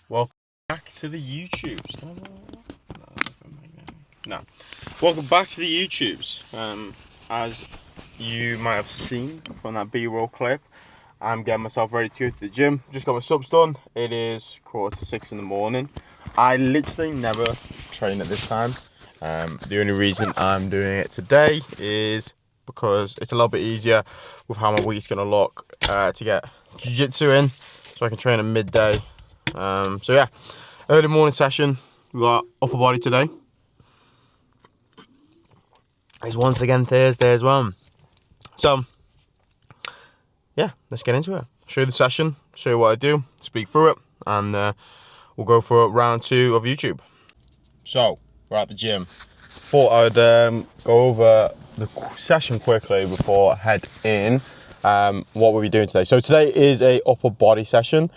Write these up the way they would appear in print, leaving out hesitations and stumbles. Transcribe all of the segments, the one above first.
Welcome back to the YouTubes. No. Welcome back to the YouTubes. As you might have seen from that B-roll clip, I'm getting myself ready to go to the gym. Just got my subs done. It is 5:45 in the morning. I literally never train at this time. The only reason I'm doing it today is because it's a little bit easier with how my week's going to look to get jiu-jitsu in, so I can train at midday. So yeah, early morning session. We got upper body today. It's once again Thursday as well. So yeah, let's get into it. Show you the session, show you what I do, speak through it, and we'll go for round 2 of YouTube. So we're at the gym. Thought I'd go over the session quickly before I head in. What we'll be doing today. So today is a upper body session.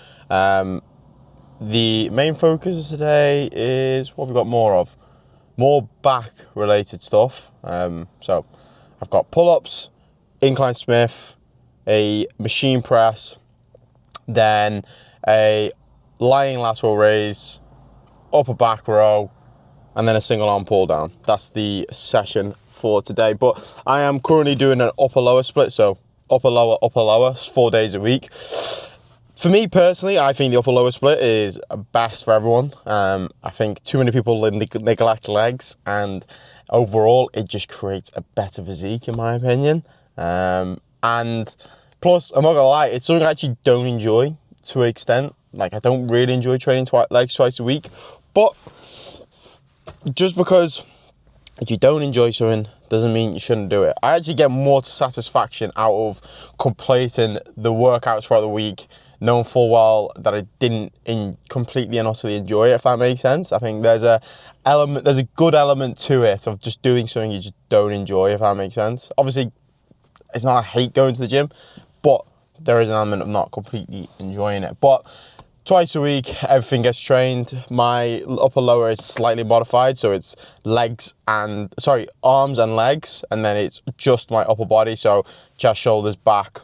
The main focus today is what we've got more of. More back related stuff. So I've got pull-ups, incline Smith, a machine press, then a lying lateral raise, upper back row, and then a single arm pull down. That's the session for today. But I am currently doing an upper lower split. So upper lower, 4 days a week. For me personally, I think the upper lower split is best for everyone. I think too many people neglect legs, and overall it just creates a better physique in my opinion. And plus, I'm not gonna lie, it's something I actually don't enjoy to an extent. Like, I don't really enjoy training legs twice a week, but just because you don't enjoy something doesn't mean you shouldn't do it. I actually get more satisfaction out of completing the workouts throughout the week, knowing full well that I didn't completely and utterly enjoy it, if that makes sense. I think there's a good element to it of just doing something you just don't enjoy, if that makes sense. Obviously, it's not I hate going to the gym, but there is an element of not completely enjoying it. But twice a week, everything gets trained. My upper lower is slightly modified, so it's arms and legs, and then it's just my upper body, so chest, shoulders, back.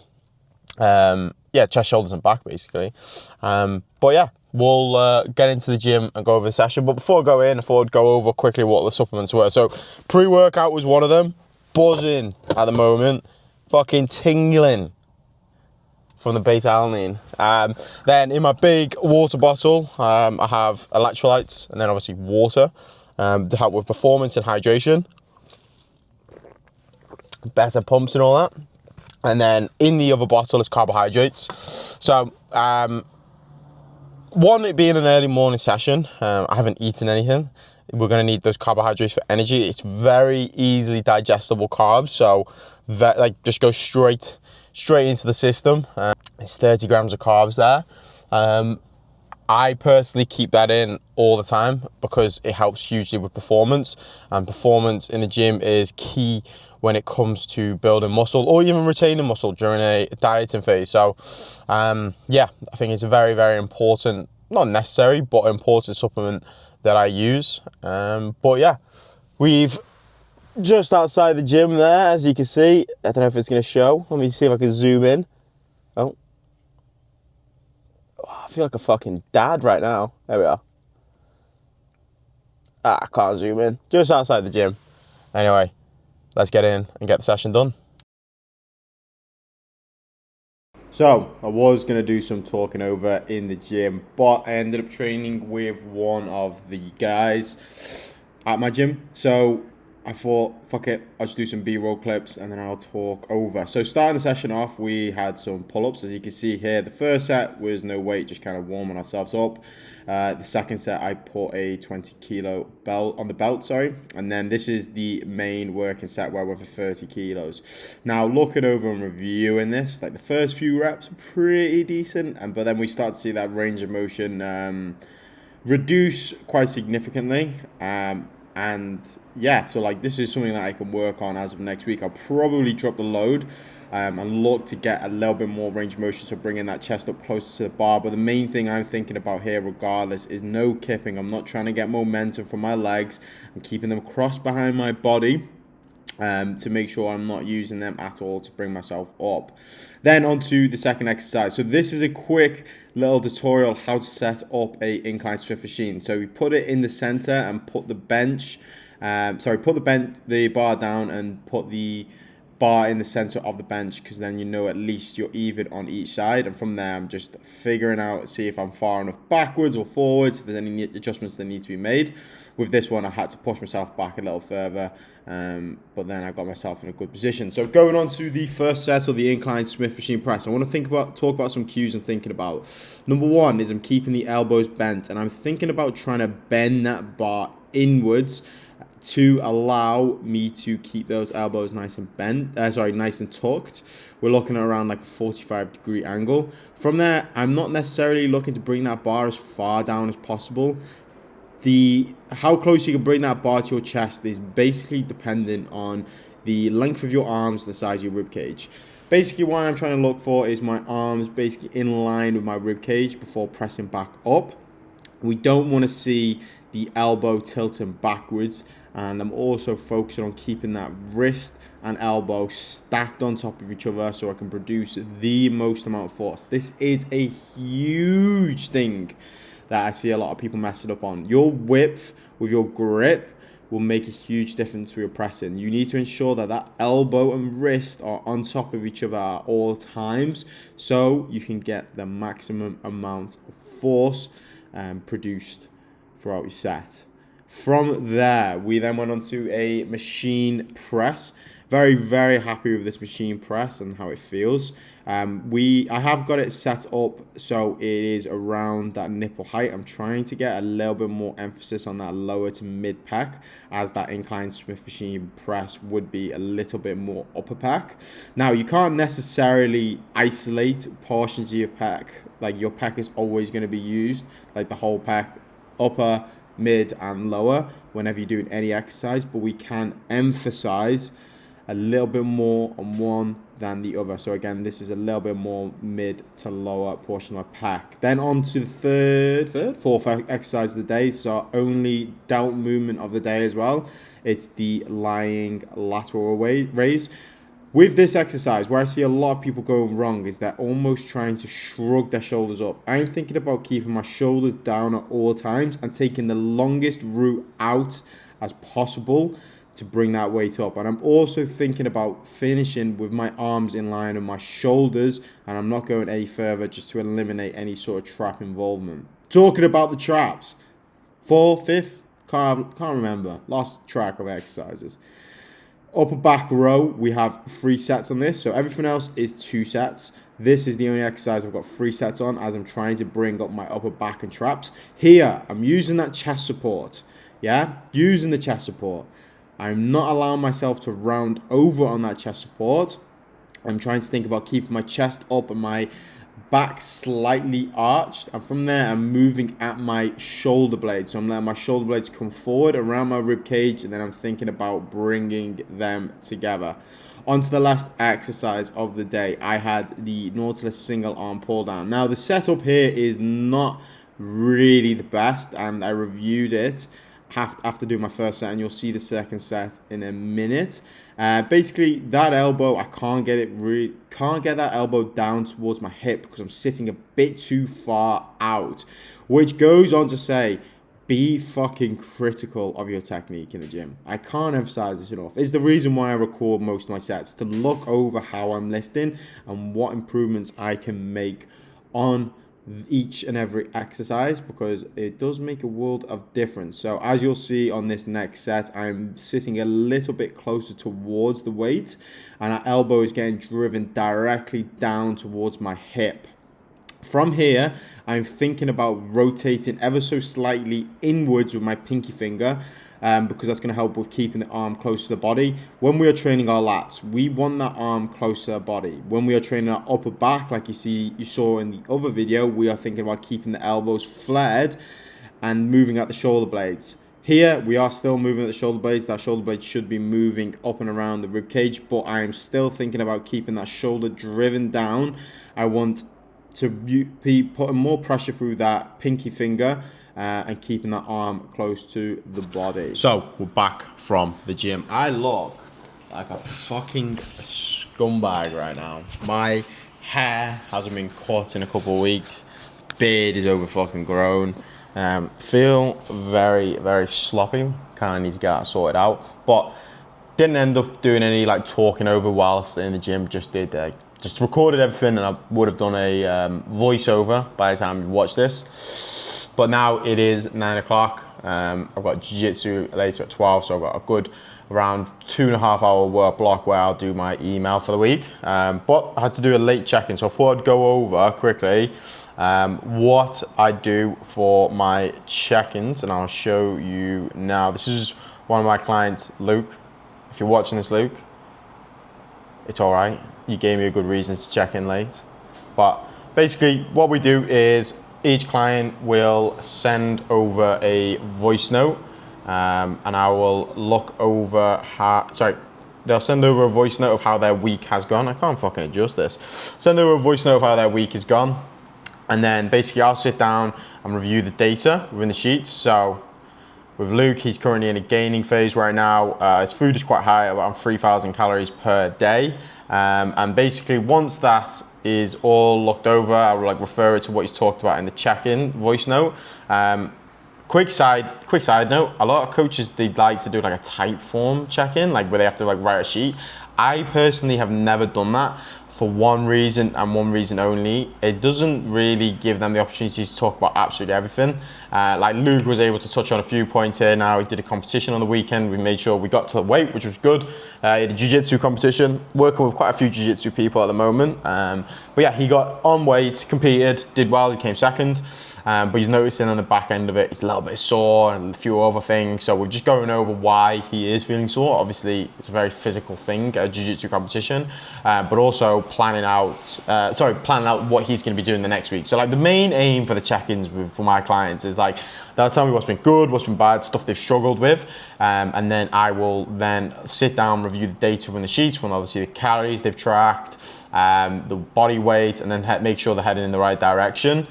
Chest, shoulders, and back, basically. But yeah, we'll get into the gym and go over the session. But before I go in, I thought I'd go over quickly what the supplements were. So pre-workout was one of them. Buzzing at the moment. Fucking tingling from the beta-alanine. Then in my big water bottle, I have electrolytes and then obviously water to help with performance and hydration. Better pumps and all that. And then in the other bottle is carbohydrates. So, it being an early morning session, I haven't eaten anything. We're going to need those carbohydrates for energy. It's very easily digestible carbs, so just go straight into the system. It's 30 grams of carbs there. I personally keep that in all the time because it helps hugely with performance, and performance in the gym is key when it comes to building muscle or even retaining muscle during a dieting phase. So I think it's a very, very important, not necessary, but important supplement that I use. But yeah, we've just outside the gym there, as you can see. I don't know if it's going to show. Let me see if I can zoom in. Oh, I feel like a fucking dad right now. There we are. I can't zoom in. Just outside the gym. Anyway, let's get in and get the session done. So, I was going to do some talking over in the gym, but I ended up training with one of the guys at my gym. So, I thought, fuck it, I'll just do some B-roll clips and then I'll talk over. So starting the session off, we had some pull-ups. As you can see here, the first set was no weight, just kind of warming ourselves up. The second set, I put a 20 kilo belt on the belt, and then this is the main working set where we're for 30 kilos. Now, looking over and reviewing this, like the first few reps are pretty decent, but then we start to see that range of motion reduce quite significantly. So this is something that I can work on as of next week. I'll probably drop the load and look to get a little bit more range of motion, so bringing that chest up closer to the bar. But the main thing I'm thinking about here, regardless, is no kipping. I'm not trying to get momentum from my legs. I'm keeping them crossed behind my body. to make sure I'm not using them at all to bring myself up. Then on to the second exercise. So this is a quick little tutorial how to set up a incline Smith machine. So we put it in the center and put the bench, put the bar down and put the bar in the center of the bench, because then you know at least you're even on each side. And from there I'm just figuring out, see if I'm far enough backwards or forwards, if there's any adjustments that need to be made. With this one I had to push myself back a little further, but then I got myself in a good position. So going on to the first set of the incline Smith machine press, I want to talk about some cues I'm thinking about. Number one is I'm keeping the elbows bent, and I'm thinking about trying to bend that bar inwards to allow me to keep those elbows nice and bent, nice and tucked. We're looking at around like a 45-degree angle. From there, I'm not necessarily looking to bring that bar as far down as possible. How close you can bring that bar to your chest is basically dependent on the length of your arms, the size of your rib cage. Basically, what I'm trying to look for is my arms basically in line with my rib cage before pressing back up. We don't want to see the elbow tilting backwards, and I'm also focusing on keeping that wrist and elbow stacked on top of each other so I can produce the most amount of force. This is a huge thing that I see a lot of people messing up on. Your width with your grip will make a huge difference for your pressing. You need to ensure that that elbow and wrist are on top of each other at all times so you can get the maximum amount of force produced throughout your set. From there, we then went on to a machine press. Very, very happy with this machine press and how it feels. I have got it set up so it is around that nipple height. I'm trying to get a little bit more emphasis on that lower to mid pec, as that incline Smith machine press would be a little bit more upper pec. Now, you can't necessarily isolate portions of your pec. Like, your pec is always going to be used, like the whole pec, upper, mid and lower, whenever you're doing any exercise, but we can emphasize a little bit more on one than the other. So again, this is a little bit more mid to lower portion of my pec. Then on to the fourth exercise of the day. So only delt movement of the day as well. It's the lying lateral raise. With this exercise, where I see a lot of people going wrong is they're almost trying to shrug their shoulders up. I'm thinking about keeping my shoulders down at all times and taking the longest route out as possible to bring that weight up. And I'm also thinking about finishing with my arms in line with my shoulders, and I'm not going any further just to eliminate any sort of trap involvement. Talking about the traps, fourth, fifth, can't remember, lost track of exercises. Upper back row, we have 3 sets on this, so everything else is 2 sets. This is the only exercise I've got 3 sets on, as I'm trying to bring up my upper back and traps. Here, I'm using that chest support, using the chest support. I'm not allowing myself to round over on that chest support. I'm trying to think about keeping my chest up and my back slightly arched, and from there I'm moving at my shoulder blades. So I'm letting my shoulder blades come forward around my rib cage, and then I'm thinking about bringing them together. On to the last exercise of the day, I had the Nautilus single arm pull down. Now the setup here is not really the best, and I reviewed it after doing my first set, and you'll see the second set in a minute. Basically, that elbow, I can't get that elbow down towards my hip because I'm sitting a bit too far out, which goes on to say, be fucking critical of your technique in the gym. I can't emphasize this enough. It's the reason why I record most of my sets, to look over how I'm lifting and what improvements I can make on each and every exercise, because it does make a world of difference. So as you'll see on this next set, I'm sitting a little bit closer towards the weight, and our elbow is getting driven directly down towards my hip. From here, I'm thinking about rotating ever so slightly inwards with my pinky finger, because that's going to help with keeping the arm close to the body. When we are training our lats, we want that arm close to the body. When we are training our upper back, like you saw in the other video, we are thinking about keeping the elbows flared and moving at the shoulder blades. Here, we are still moving at the shoulder blades. That shoulder blade should be moving up and around the rib cage, but I am still thinking about keeping that shoulder driven down. I want to be putting more pressure through that pinky finger and keeping that arm close to the body. So we're back from the gym. I look like a fucking scumbag right now. My hair hasn't been cut in a couple of weeks. Beard is over fucking grown. Feel very, very sloppy. Kind of need to get that sorted out. But didn't end up doing any like talking over whilst in the gym. Just recorded everything, and I would have done a voiceover by the time you watch this. But now it is 9 o'clock. I've got jiu-jitsu later at 12, so I've got a good around 2.5 hour work block where I'll do my email for the week. But I had to do a late check-in, so I thought I'd go over quickly what I do for my check-ins, and I'll show you now. This is one of my clients, Luke. If you're watching this, Luke, it's all right. You gave me a good reason to check in late. But basically what we do is each client will send over a voice note, and I will look over they'll send over a voice note of how their week has gone. I can't fucking adjust this. Send over a voice note of how their week has gone. And then basically I'll sit down and review the data within the sheets. So with Luke, he's currently in a gaining phase right now. His food is quite high, around 3,000 calories per day. And basically once that is all looked over, I will like refer it to what he's talked about in the check-in voice note. Quick side note, a lot of coaches, they'd like to do like a type form check-in, like where they have to like write a sheet. I personally have never done that for one reason and one reason only. It doesn't really give them the opportunity to talk about absolutely everything. Like Luke was able to touch on a few points here now. He did a competition on the weekend. We made sure we got to the weight, which was good. He had a jiu-jitsu competition, working with quite a few jiu-jitsu people at the moment. But yeah, he got on weight, competed, did well, he came second. But he's noticing on the back end of it, he's a little bit sore and a few other things. So we're just going over why he is feeling sore. Obviously, it's a very physical thing, a jiu-jitsu competition, but also planning out what he's going to be doing the next week. So like the main aim for the check-ins for my clients is like, they'll tell me what's been good, what's been bad, stuff they've struggled with. And then I will then sit down, review the data from the sheets, from obviously the calories they've tracked, the body weight, and then make sure they're heading in the right direction.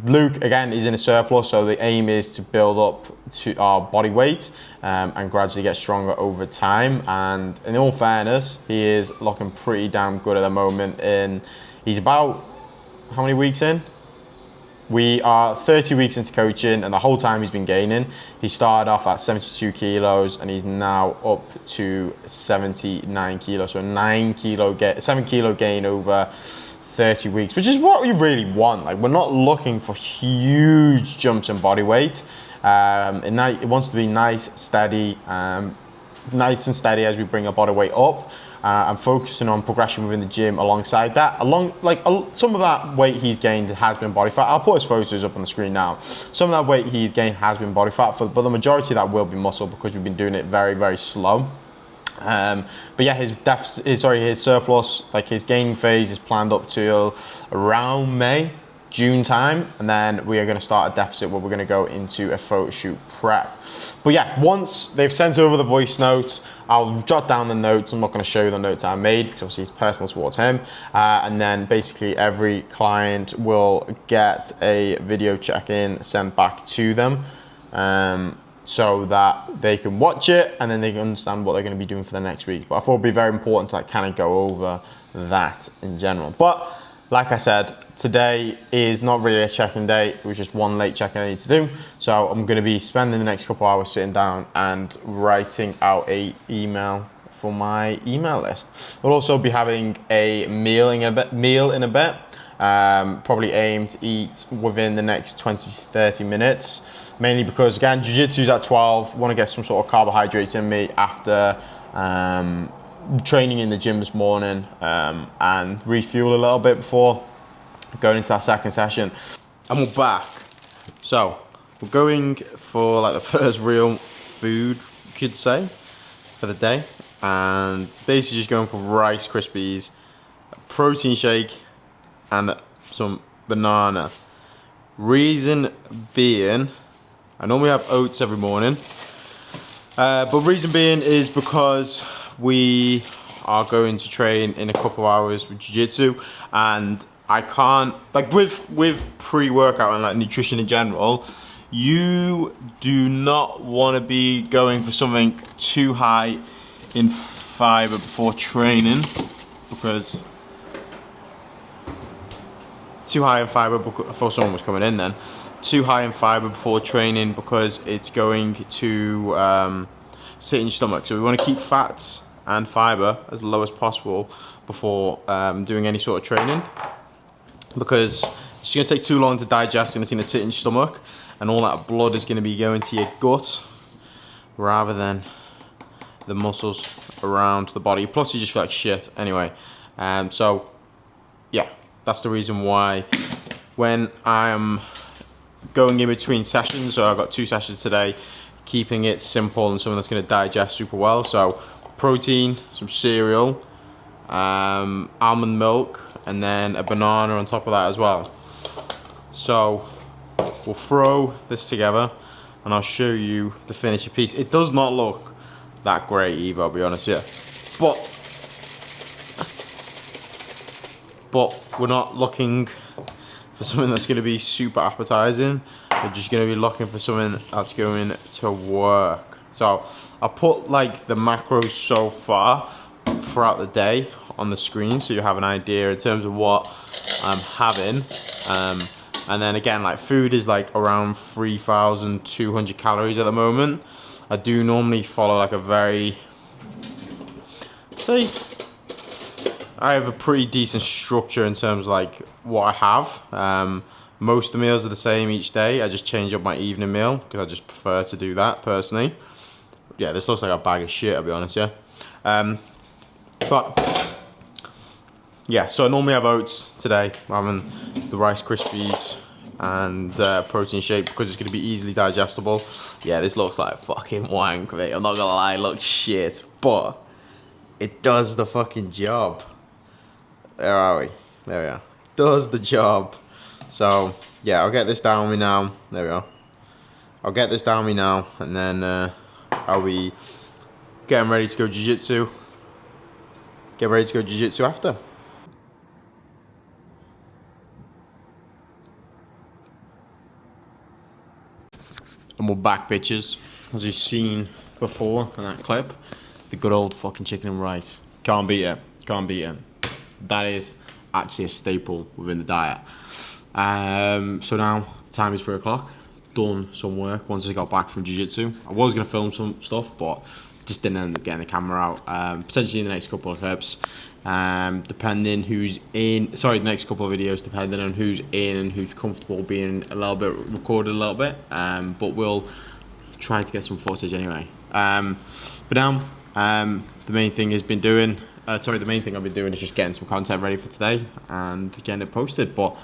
Luke, again, is in a surplus, so the aim is to build up to our body weight and gradually get stronger over time. And in all fairness, he is looking pretty damn good at the moment. And he's about, how many weeks in? We are 30 weeks into coaching, and the whole time he's been gaining. He started off at 72 kilos, and he's now up to 79 kilos. So 7 kilo gain over 30 weeks, which is what we really want. Like, we're not looking for huge jumps in body weight. It wants to be nice and steady as we bring our body weight up. I'm focusing on progression within the gym alongside that. Some of that weight he's gained has been body fat. I'll put his photos up on the screen now. Some of that weight he's gained has been body fat, but the majority of that will be muscle because we've been doing it very, very slow. But yeah, his surplus, like his gaining phase, is planned up till around June time, and then we are going to start a deficit where we're going to go into a photo shoot prep. But yeah, once they've sent over the voice notes, I'll jot down the notes. I'm not going to show you the notes I made because obviously it's personal towards him. And then basically every client will get a video check-in sent back to them, so that they can watch it and then they can understand what they're going to be doing for the next week. But I thought it'd be very important to kind of go over that in general. But like I said, today is not really a check-in day. It was just one late check-in I need to do. So I'm going to be spending the next couple of hours sitting down and writing out a email for my email list. We'll also be having a meal in a bit. Probably aim to eat within the next 20 to 30 minutes. Mainly because, again, jiu-jitsu's at 12. Want to get some sort of carbohydrates in me after training in the gym this morning, and refuel a little bit before going into that second session. And we're back. So we're going for like the first real food, you could say, for the day. And basically just going for Rice Krispies, a protein shake, and some banana. Reason being, I normally have oats every morning, but reason being is because we are going to train in a couple of hours with jiu-jitsu, and I can't, like with pre-workout and like nutrition in general, you do not want to be going for something too high in fibre before training because too high in fibre. I thought someone was coming in then. Too high in fibre before training because it's going to sit in your stomach. So we want to keep fats and fibre as low as possible before doing any sort of training, because it's going to take too long to digest and it's going to sit in your stomach, and all that blood is going to be going to your gut rather than the muscles around the body. Plus you just feel like shit anyway. So yeah, that's the reason why when I'm going in between sessions, so I've got 2 sessions today, keeping it simple and something that's going to digest super well. So protein, some cereal, almond milk, and then a banana on top of that as well. So we'll throw this together and I'll show you the finished piece. It does not look that great either, I'll be honest, yeah. But we're not looking for something that's going to be super appetizing. We're just going to be looking for something that's going to work. So I'll put like the macros so far throughout the day on the screen so you have an idea in terms of what I'm having. And then again, like food is like around 3,200 calories at the moment. I do normally follow like a very, say, I have a pretty decent structure in terms of like what I have. Most of the meals are the same each day. I just change up my evening meal because I just prefer to do that personally. Yeah, this looks like a bag of shit, I'll be honest, yeah. But yeah, so I normally have oats today. I'm having the Rice Krispies and protein shake because it's going to be easily digestible. Yeah, this looks like fucking wank, mate. I'm not gonna lie, it looks shit, but it does the fucking job. Where are we? There we are. Does the job. So yeah, I'll get this down me now. There we go. I'll get this down me now, and then I'll be getting ready to go jiu-jitsu. Get ready to go jiu-jitsu after. And we're back, bitches. As you've seen before in that clip, the good old fucking chicken and rice. Can't beat it. Can't beat it. That is actually a staple within the diet. So now the time is 3 o'clock. Done some work once I got back from jiu-jitsu. I was going to film some stuff, but just didn't end up getting the camera out. Potentially in the next couple of clips, depending who's in. Sorry, the next couple of videos, depending on who's in and who's comfortable being a little bit recorded a little bit. But we'll try to get some footage anyway. But now, the main thing has been doing. The main thing I've been doing is just getting some content ready for today and getting it posted. But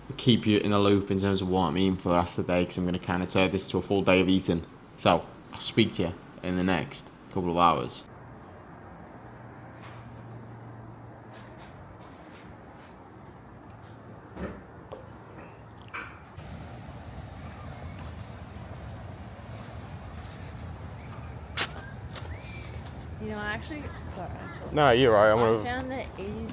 I'll keep you in the loop in terms of what I mean for the rest of the day, because I'm going to kind of turn this to a full day of eating. So I'll speak to you in the next couple of hours. You know, actually, sorry. No, you're right. I found that 80s.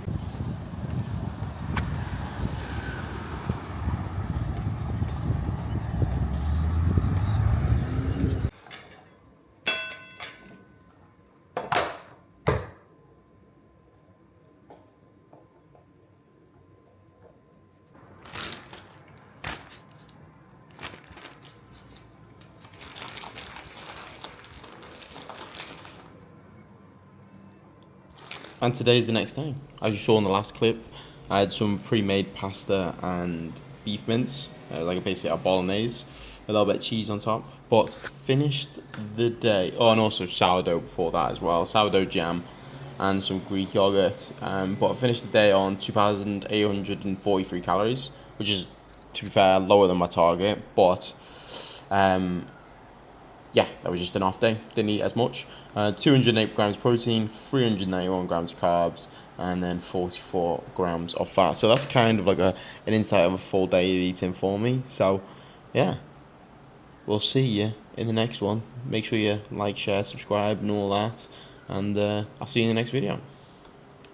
And today's the next day. As you saw in the last clip, I had some pre-made pasta and beef mince, like basically a bolognese, a little bit of cheese on top. But finished the day. Oh, and also sourdough before that as well, sourdough jam, and some Greek yogurt. But I finished the day on 2,843 calories, which is, to be fair, lower than my target. But yeah, that was just an off day. Didn't eat as much. 208 grams protein, 391 grams of carbs, and then 44 grams of fat. So that's kind of like an insight of a full day of eating for me. So yeah, we'll see you in the next one. Make sure you like, share, subscribe, and all that. And I'll see you in the next video.